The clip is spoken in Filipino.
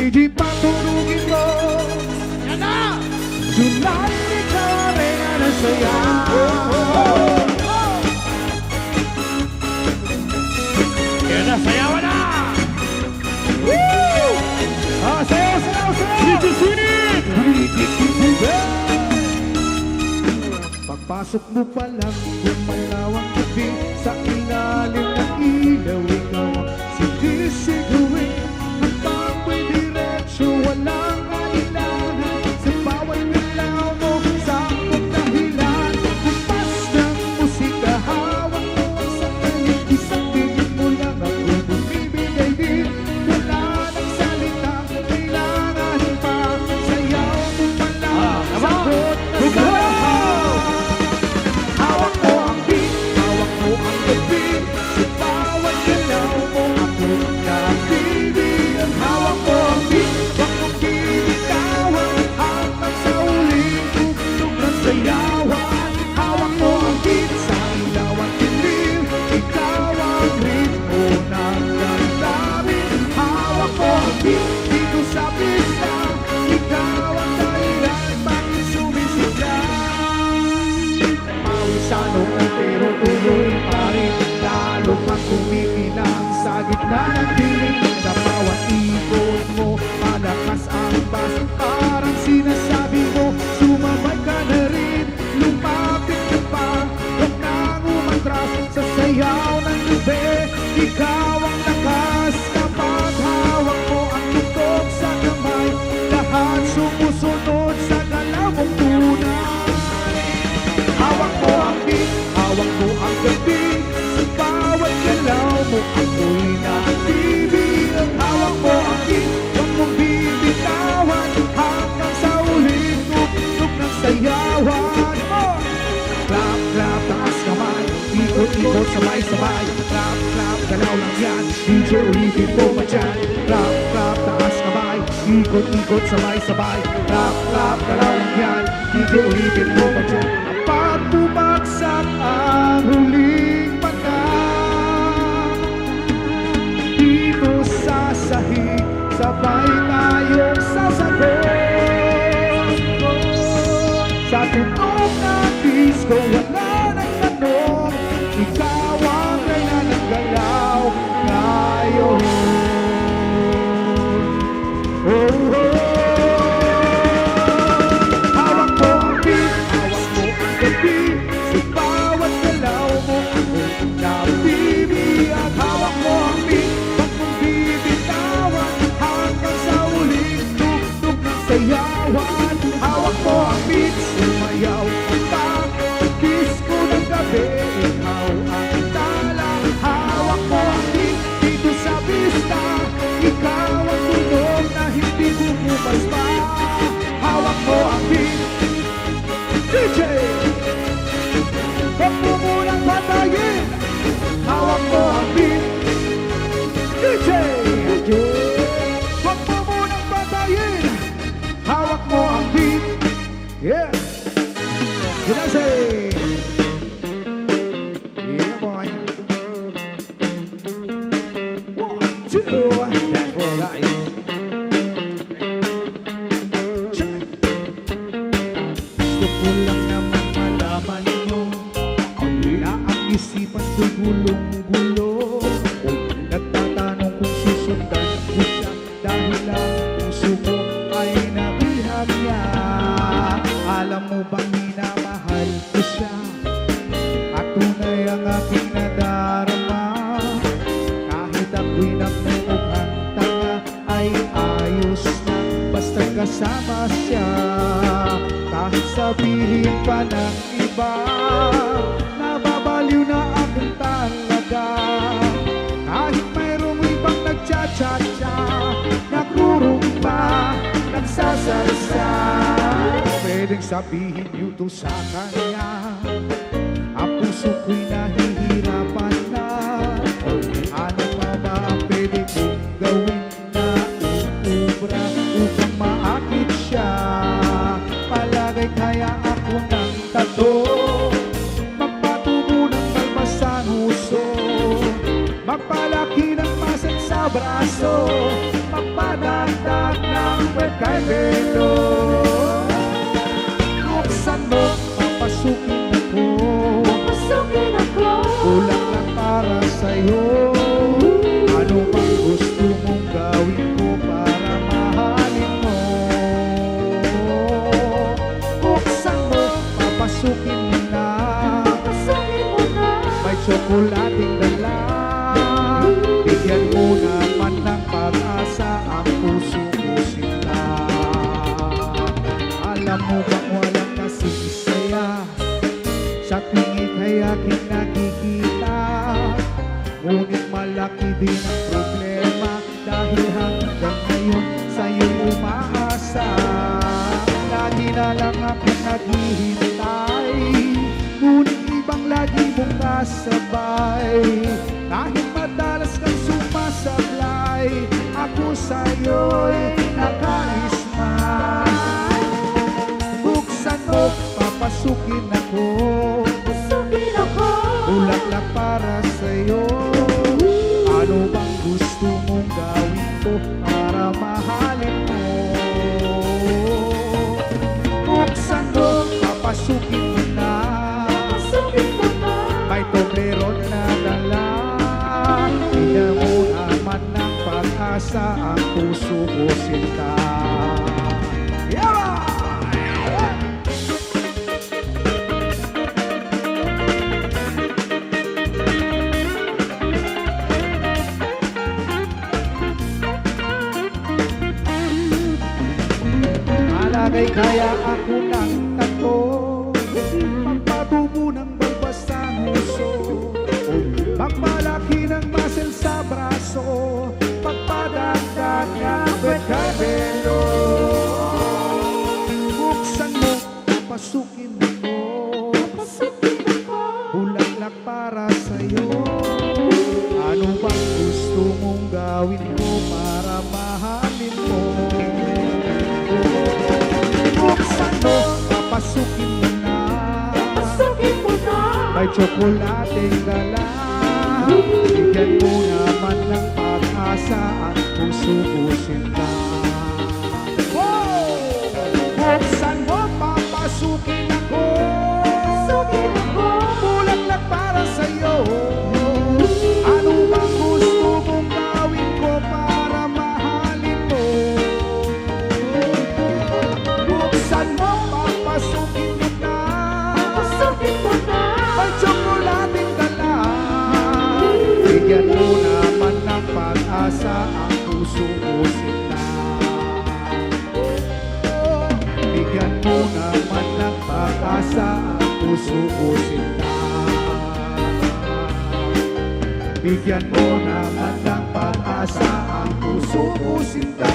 Di paturugin mo. Yan na! Tonight, ikaw ang reyna ng saya. Yan na, sayawan na! Woo! Ah, sayaw, sayaw, sayaw! Dito sunit! Pagpasok mo pa lang, gumalaw ang gabi. Sa ilalim ng ilaw, ikaw ang sinisiguin. Ang pangko'y diretsyo, walang alinlangan. Sa bawat bilaw mo, sa akong dahilan. Kumpas ng musika, hawak mo ang sandali. Isang tingin mo lang ako'y bumibigay din. Wala nang salitang kailangan pa. Sayaw mo pa lang, sagot mo sa lahat. Hawak mo ang beat, hawak mo ang gabi. Sa bawat galaw mo ako'y nabibigyan. Hawak mo ang beat, wag mong binitawan. Hanggang sa uling tugtog ng sayawan. Hawak mo ang beat, sa ilaw at dilim. Ikaw ang ritmo ng damdamin. Hawak mo ang beat, dito sa pista. Ikaw ang dahilan, bakit sumisigla? Pawisano pero tuloy pa rin. Lalo pang kumikinang sa gitna ng dilim. Sa bawat ikot mo, malakas ang bas. Parang sinasabi mo, sumabay ka na rin. Lumapit ka pa, huwag nang umatras. Sa sayaw ng gabi, ikaw ang lakas. Kapag hawak mo ang tugtog sa kamay, lahat sumusunod sa galaw mong tunay. Hawak mo ang beat, hawak mo ang gabi. Sa bawat galaw mo ako'y nabibigyan. Hawak mo ang beat, huwag mong bibitawan. Hanggang sa uling tugtog ng sayawan mo. Clap, clap, taas kamay. Ikot, ikot, sabay-sabay. Clap, clap, galaw lang yan. DJ, ulitin mo pa dyan. Clap, clap, taas kamay. Ikot, ikot, sabay-sabay. Clap, clap, galaw lang yan. DJ, ulitin mo pa dyan. Kapag bumagsak ang huling mata, dito sa sahig, sabay tayong sasagot. Sa tunog ng disco, wala nang tanong. Ikaw ang reyna ng galaw ngayon. Oh, oh. Hawak mo ang beat, hawak mo ang gabi. Sa bawat galaw mo ako'y nabibigyan. Hawak mo ang beat, huwag mong bibitawan. Hanggang sa uling tugtog ng sayawan. Hawak mo ang beat, sumayaw ka pa. Sa disco ng gabi, ikaw ang tala. Hawak mo ang beat, dito sa pista. Ikaw ang tunog na hindi bumupas pa. Hawak mo ang beat, DJ, huwag mo munang patayin. Hawak mo ang beat, DJ, huwag mo munang patayin. Hawak mo ang beat, yeah. Gracias. Yeah, boy. 1, 2, that's right. Gusto ko lang naman malaman nyo na ang isipan ko'y gulong-gulo. Nagtatanong kung susundan ko siya dahil ang puso ko ay nabihag niya. Alam mo bang minamahal ko siya at tunay ang aking nadarama. Kahit ako'y nagmumukhang tanga ay ayos na basta kasama siya. Kahit sabihin pa ng iba, nababaliw na akong talaga. Kahit mayroong ibang nagcha-cha-cha, nagrurumpa, nagsasalsa. Pwedeng sabihin niyo to sa kanya, ang puso ko'y nahihirapan na. Ano pa ba ang pwede kong gawin na uubra upang maakit siya? Palagay kaya ako ng tato, magpatubo ng balbasang huso, magpalaki ng masan sa braso, magpadagdag kay Belo. Buksan mo, papasukin ako. Pasukin ako. Kulang lang para sa'yo. Ano bang gusto mong gawin ko para mahalin mo? Buksan mo, papasukin mo na. Pasukin mo na. May tsokolating dala. Bigyan mo naman ng pag-asa ang puso ko sila. Alam mo bang walang kasing saya sa tingin ay aking nakikita? Ngunit malaki din ang problema dahil hanggang ngayon sa'yo'y umaasa. Lagi na lang akong naghihintay, ngunit ibang lagi mong kasabay. Kahit madalas kang sumasablay, ako sa'yo'y naka-smile. Buksan mo, papasukin ako. Pasukin ako. Bulaklak para sa'yo. Ano bang gusto mong gawin ko para mahalin mo? Buksan mo, papasukin mo na. Pasukin mo na. May tobleron na dala. Bigyan mo naman ng pag-asa ang puso ko sinta. Yeah! Malagay kaya ako ng tato, magpabubo ng balbas sa nguso, magpalaki ng muscle sa braso, pagpadagdag ng pagkabelo. Buksan mo, pasukin mo, Pasukin ako. bulaklak para sa'yo. Ano bang gusto mong gawin ko para mahalin mo? Buksan mo, papasukin mo na. Pasukin mo na. May tsokolating dala. Bigyan mo naman ng pag-asa ang puso ko sinta. Wow! Buksan mo, papasukin ako. Pasukin ako. Bulaklak para sa'yo. Ano bang gusto mong gawin ko para mahalin mo? Buksan mo, papasukin mo na. Pasukin mo na. May tsokolating dala. Bigyan mo naman ng pag-asa ang puso ko sila. Bigyan mo naman ng pag-asa ang puso ko sila. Bigyan mo naman ng pag-asa ang puso ko sinta.